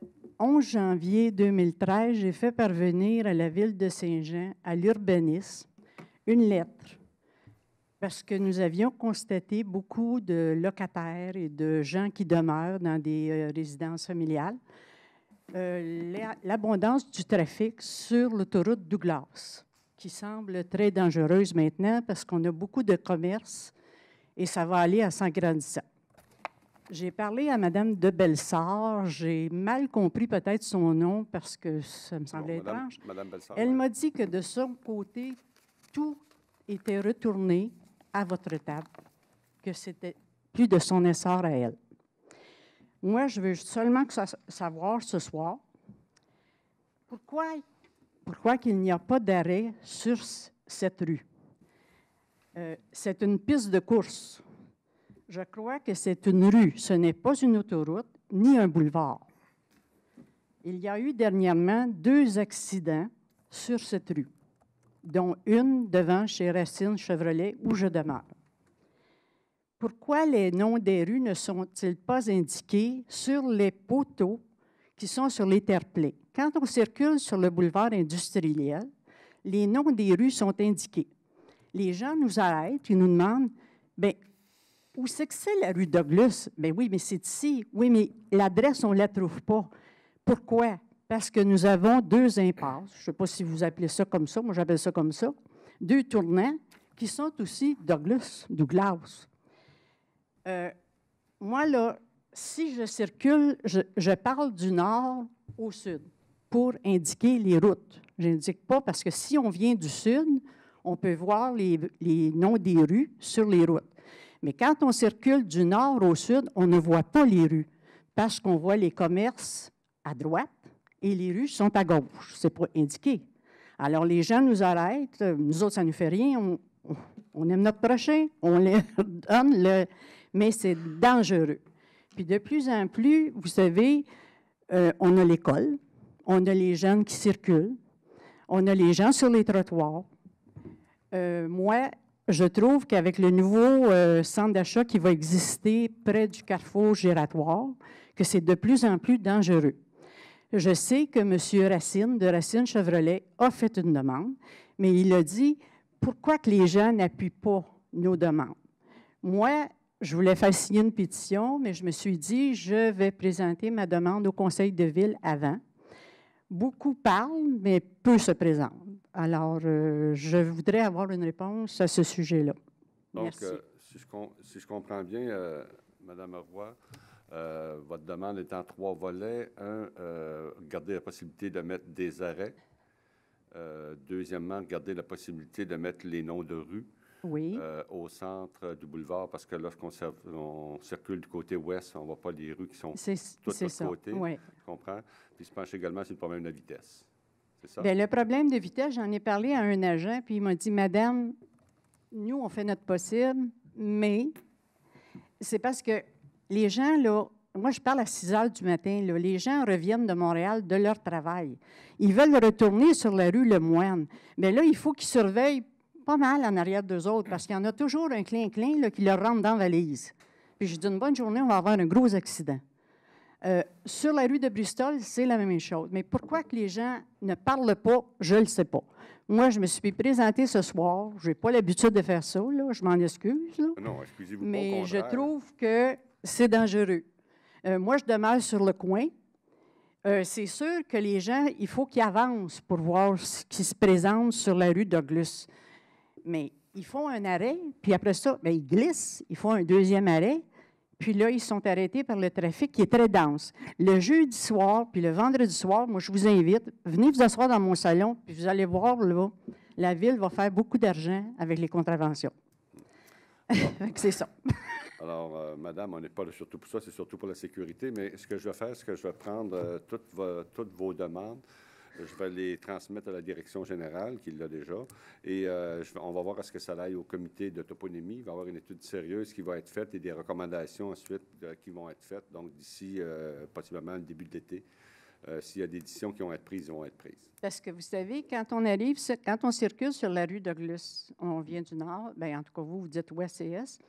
Le 11 janvier 2013, j'ai fait parvenir à la ville de Saint-Jean, à l'urbanisme, une lettre parce que nous avions constaté beaucoup de locataires et de gens qui demeurent dans des résidences familiales, l'abondance du trafic sur l'autoroute Douglas, qui semble très dangereuse maintenant parce qu'on a beaucoup de commerces et ça va aller à s'agrandissant. J'ai parlé à Mme de Belsard. J'ai mal compris peut-être son nom parce que ça me semblait étrange. Madame Belsard, elle m'a dit que de son côté, tout était retourné à votre table, que c'était plus de son essor à elle. Moi, je veux seulement savoir ce soir pourquoi il n'y a pas d'arrêt sur cette rue. C'est une piste de course. Je crois que c'est une rue, ce n'est pas une autoroute ni un boulevard. Il y a eu dernièrement 2 accidents sur cette rue, dont une devant chez Racine Chevrolet où je demeure. Pourquoi les noms des rues ne sont-ils pas indiqués sur les poteaux qui sont sur les terre-pleins? Quand on circule sur le boulevard industriel, les noms des rues sont indiqués. Les gens nous arrêtent et nous demandent, bien, où c'est que c'est la rue Douglas? Bien oui, mais c'est ici. Oui, mais l'adresse, on ne la trouve pas. Pourquoi? Parce que nous avons 2 impasses. Je ne sais pas si vous appelez ça comme ça. Moi, j'appelle ça comme ça. 2 tournants qui sont aussi Douglas. Moi, là, si je circule, je parle du nord au sud pour indiquer les routes. Je n'indique pas parce que si on vient du sud, on peut voir les noms des rues sur les routes. Mais quand on circule du nord au sud, on ne voit pas les rues parce qu'on voit les commerces à droite et les rues sont à gauche. Ce n'est pas indiqué. Alors, les gens nous arrêtent. Nous autres, ça ne nous fait rien. On aime notre prochain. On leur donne mais c'est dangereux. Puis de plus en plus, vous savez, on a l'école, on a les jeunes qui circulent, on a les gens sur les trottoirs. Moi, je trouve qu'avec le nouveau centre d'achat qui va exister près du carrefour giratoire, que c'est de plus en plus dangereux. Je sais que M. Racine, de Racine Chevrolet, a fait une demande, mais il a dit, pourquoi que les gens n'appuient pas nos demandes? Moi, je voulais faire signer une pétition, mais je me suis dit, je vais présenter ma demande au conseil de ville avant. Beaucoup parlent, mais peu se présentent. Alors, je voudrais avoir une réponse à ce sujet-là. Donc, si je comprends bien, Mme Roy, votre demande est en 3 volets. Un, garder la possibilité de mettre des arrêts. Deuxièmement, garder la possibilité de mettre les noms de rues. Oui. Au centre du boulevard, parce que lorsqu'on circule du côté ouest, on ne voit pas les rues qui sont toutes de l'autre côté. Oui. Je comprends. Puis, il se penche également sur le problème de vitesse. C'est ça? Bien, le problème de vitesse, j'en ai parlé à un agent, puis il m'a dit, Madame, nous, on fait notre possible, mais c'est parce que les gens, là, moi, je parle à 6 heures du matin, là, les gens reviennent de Montréal de leur travail. Ils veulent retourner sur la rue Lemoine. Mais là, il faut qu'ils surveillent pas mal en arrière d'eux autres, parce qu'il y en a toujours un clin-clin qui leur rentre dans la valise. Puis je dis, une bonne journée, on va avoir un gros accident. Sur la rue de Bristol, c'est la même chose. Mais pourquoi que les gens ne parlent pas, je ne le sais pas. Moi, je me suis présentée ce soir. Je n'ai pas l'habitude de faire ça, là. Je m'en excuse. Là. Non, excusez-vous pas, mais je trouve que c'est dangereux. Moi, je demeure sur le coin. C'est sûr que les gens, il faut qu'ils avancent pour voir ce qui se présente sur la rue Douglas. Mais ils font un arrêt, puis après ça, bien, ils glissent, ils font un 2e arrêt, puis là, ils sont arrêtés par le trafic qui est très dense. Le jeudi soir, puis le vendredi soir, moi, je vous invite, venez vous asseoir dans mon salon, puis vous allez voir, là, la Ville va faire beaucoup d'argent avec les contraventions. C'est ça. Alors, Madame, on n'est pas là surtout pour ça, c'est surtout pour la sécurité, mais ce que je vais faire, c'est que je vais prendre toutes vos demandes. Je vais les transmettre à la direction générale, qui l'a déjà, et on va voir à ce que ça aille au comité de toponymie. Il va y avoir une étude sérieuse qui va être faite et des recommandations ensuite qui vont être faites. Donc, d'ici possiblement le début de l'été, s'il y a des décisions qui vont être prises, elles vont être prises. Parce que vous savez, quand on circule sur la rue Douglas, on vient du nord, bien, en tout cas, vous dites ouest et est.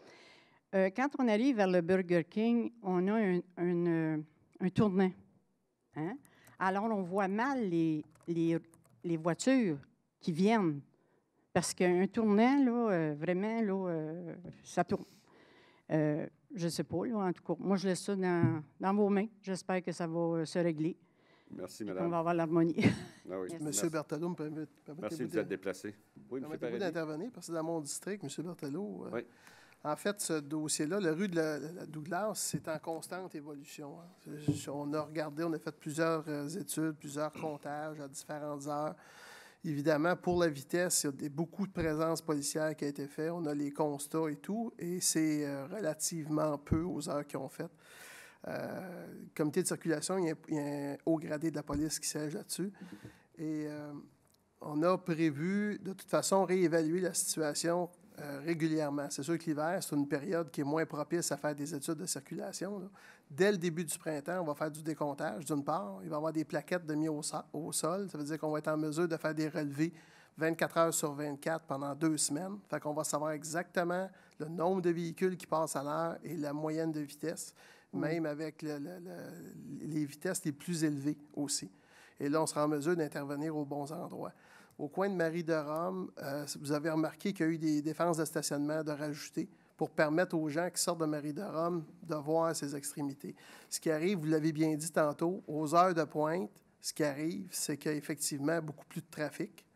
Quand on arrive vers le Burger King, on a un tournant Hein? Alors, on voit mal les voitures qui viennent. Parce qu'un tournant, là, vraiment, là, ça tourne. Je ne sais pas, là, en tout cas. Moi, je laisse ça dans vos mains. J'espère que ça va se régler. Merci, On madame. va avoir l'harmonie. Ah oui. Monsieur Berthelot, Merci de vous être déplacé. Oui, M. Paradis. D'intervenir, parce que dans mon district, M. Berthelot, Oui. en fait, ce dossier-là, la rue de la Douglas, c'est en constante évolution. Hein. On a regardé, on a fait plusieurs études, plusieurs comptages à différentes heures. Évidemment, pour la vitesse, il y a beaucoup de présence policière qui a été faite. On a les constats et tout, et c'est relativement peu aux heures qu'ils ont faites. Le comité de circulation, il y a un haut gradé de la police qui siège là-dessus. Et on a prévu, de toute façon, réévaluer la situation régulièrement. C'est sûr que l'hiver, c'est une période qui est moins propice à faire des études de circulation, là. Dès le début du printemps, on va faire du décomptage, d'une part. Il va y avoir des plaquettes de mis au sol. Ça veut dire qu'on va être en mesure de faire des relevés 24 heures sur 24 pendant 2 semaines. Fait qu'on va savoir exactement le nombre de véhicules qui passent à l'heure et la moyenne de vitesse, même avec les vitesses les plus élevées aussi. Et là, on sera en mesure d'intervenir aux bons endroits. Au coin de Marie-de-Rome, vous avez remarqué qu'il y a eu des défenses de stationnement de rajouter pour permettre aux gens qui sortent de Marie-de-Rome de voir ces extrémités. Ce qui arrive, vous l'avez bien dit tantôt, aux heures de pointe, ce qui arrive, c'est qu'il y a effectivement beaucoup plus de trafic.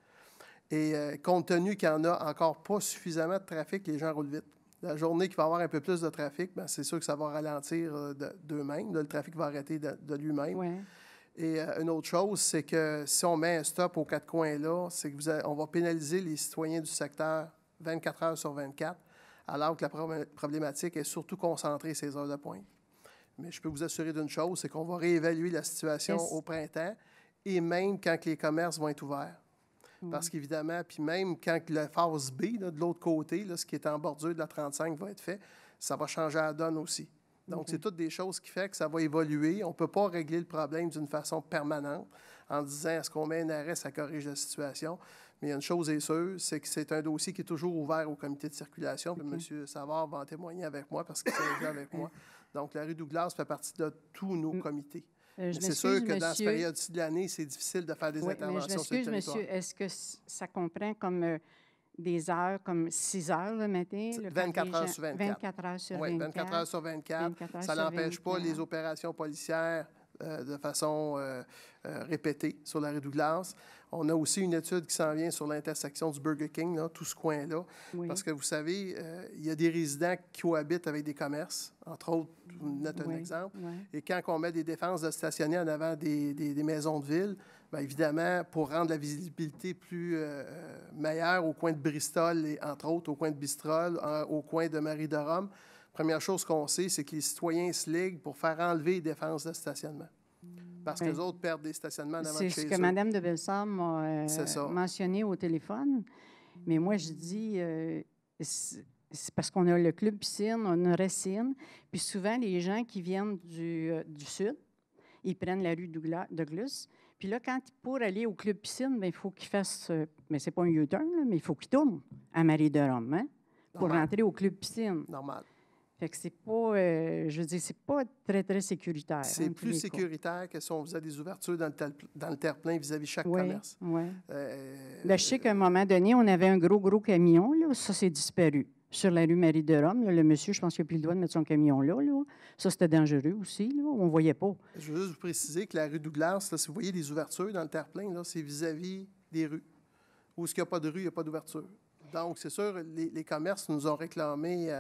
Et compte tenu qu'il n'y en a encore pas suffisamment de trafic, les gens roulent vite. La journée qu'il va y avoir un peu plus de trafic, bien, c'est sûr que ça va ralentir d'eux-mêmes. Le trafic va arrêter de lui-même. Ouais. Et une autre chose, c'est que si on met un stop aux 4 coins là, c'est que on va pénaliser les citoyens du secteur 24 heures sur 24, alors que la problématique est surtout concentrée ces heures de pointe. Mais je peux vous assurer d'une chose, c'est qu'on va réévaluer la situation au printemps et même quand les commerces vont être ouverts. Parce qu'évidemment, puis même quand la phase B, là, de l'autre côté, là, ce qui est en bordure de la 35 va être fait, ça va changer la donne aussi. Donc, c'est toutes des choses qui font que ça va évoluer. On ne peut pas régler le problème d'une façon permanente en disant est-ce qu'on met un arrêt, ça corrige la situation. Mais il y a une chose est sûre, c'est que c'est un dossier qui est toujours ouvert au comité de circulation. Puis M. Savard va en témoigner avec moi parce qu'il s'est avec moi. Donc, la rue Douglas fait partie de tous nos comités. C'est sûr que dans cette période-ci de l'année, c'est difficile de faire des interventions sur le territoire. Monsieur, est-ce que ça comprend comme des heures, comme 6 heures le matin? 24 heures sur 24. 24 heures sur 24. Oui, 24 heures sur 24. Ça n'empêche pas les opérations policières de façon répétée sur la rue Douglas. On a aussi une étude qui s'en vient sur l'intersection du Burger King, là, tout ce coin-là. Oui. Parce que vous savez, il y a des résidents qui cohabitent avec des commerces, entre autres, je vous donne un exemple. Oui. Et quand on met des défenses de stationner en avant des maisons de ville, bien évidemment, pour rendre la visibilité plus meilleure au coin de Bristol et entre autres au coin de Bistrol, au coin de Marie-de-Rome, première chose qu'on sait, c'est que les citoyens se liguent pour faire enlever les défenses de stationnement. Parce que les autres perdent des stationnements en avant de chez eux. C'est ce que Mme de Belsard m'a mentionné au téléphone. Mais moi, je dis, c'est parce qu'on a le club piscine, on a Racine. Puis souvent, les gens qui viennent du sud, ils prennent la rue Douglas. Puis là, pour aller au club piscine, bien, il faut qu'ils fassent, mais c'est pas un U-turn, mais il faut qu'ils tournent à Marie-de-Rome, hein, pour rentrer au club piscine. Normal. Fait que c'est pas, je veux dire, c'est pas très, très sécuritaire. C'est plus sécuritaire que si on faisait des ouvertures dans le terre-plein vis-à-vis chaque commerce. Oui. Je sais qu'à un moment donné, on avait un gros camion, là, ça s'est disparu. Sur la rue Marie-de-Rome, là, le monsieur, je pense qu'il n'a plus le droit de mettre son camion là. Ça, c'était dangereux aussi, là, on ne voyait pas. Je veux juste vous préciser que la rue Douglas, là, si vous voyez des ouvertures dans le terre-plein, là, c'est vis-à-vis des rues. Où est-ce qu'il n'y a pas de rue, il n'y a pas d'ouverture. Donc, c'est sûr, les commerces nous ont réclamé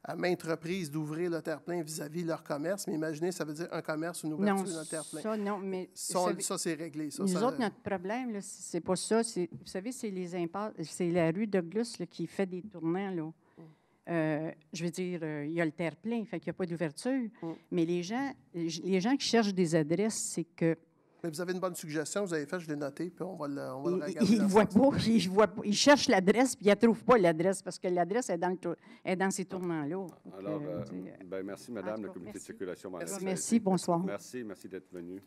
à maintes reprises d'ouvrir le terre-plein vis-à-vis de leur commerce. Mais imaginez, ça veut dire un commerce, une ouverture dans le terre-plein. Ça, non, mais... Ça, c'est réglé. Ça, nous autres, notre problème, là, c'est pas ça. Vous savez, c'est les impasses. C'est la rue Douglas là, qui fait des tournants, là. Je veux dire, il y a le terre-plein, fait qu'il n'y a pas d'ouverture. Mais les gens qui cherchent des adresses, c'est que... Mais vous avez une bonne suggestion, vous avez fait, je l'ai noté, puis on va le regarder. Ils ne voient pas, ils cherchent l'adresse, puis ils ne trouvent pas l'adresse, parce que l'adresse est dans ces tournants-là. Alors, merci, madame, le comité de circulation. Merci, bonsoir. Merci d'être venu.